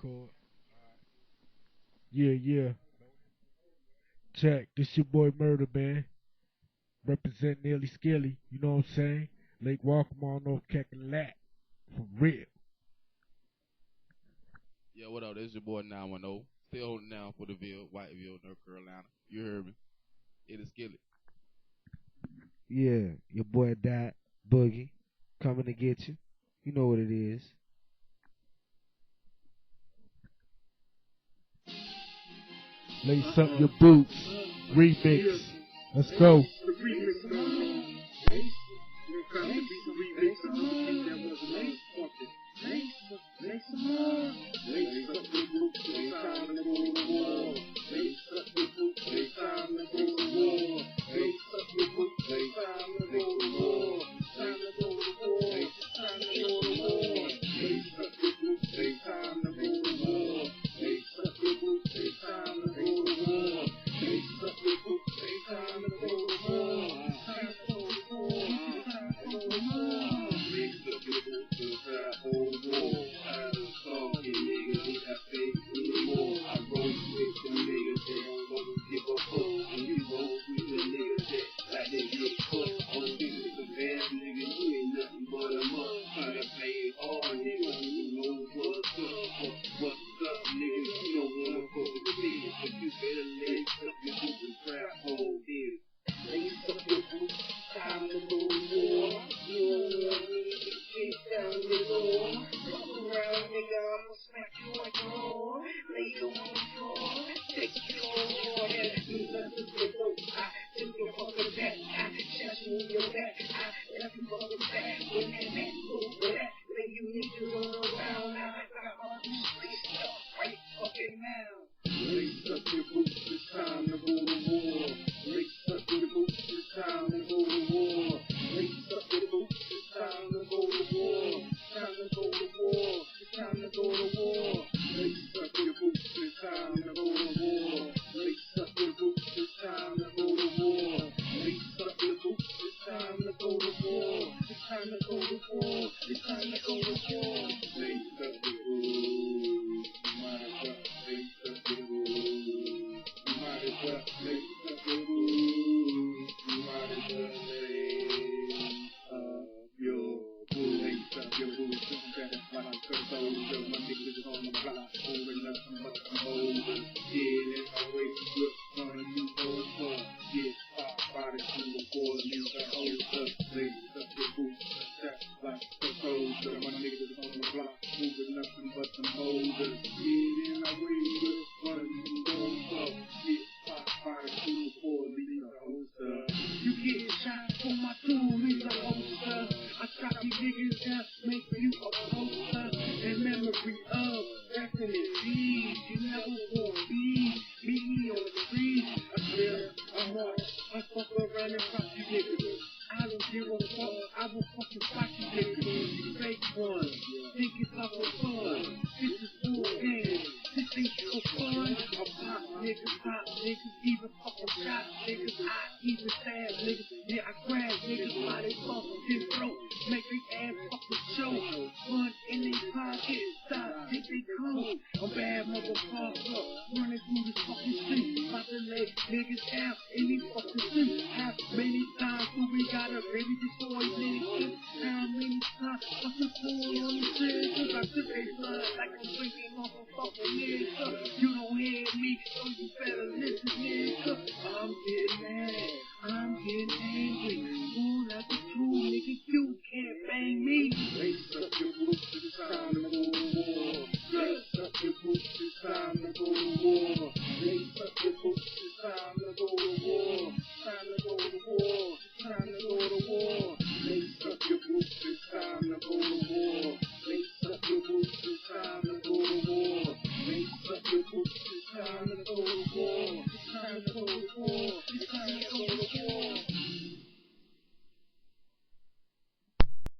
Record. Yeah, yeah. Check. This your boy Murder Man. Represent Nearly Skilly. You know what I'm saying? Lake Walkmore, North Cackalack. For real. Yeah, what up? This is your boy 910. Still holding down for the Ville, Whiteville, North Carolina. You heard me. It is Skillet. Yeah, your boy Dot Boogie coming to get you. You know what it is. Lace up your boots. Remix. Let's go.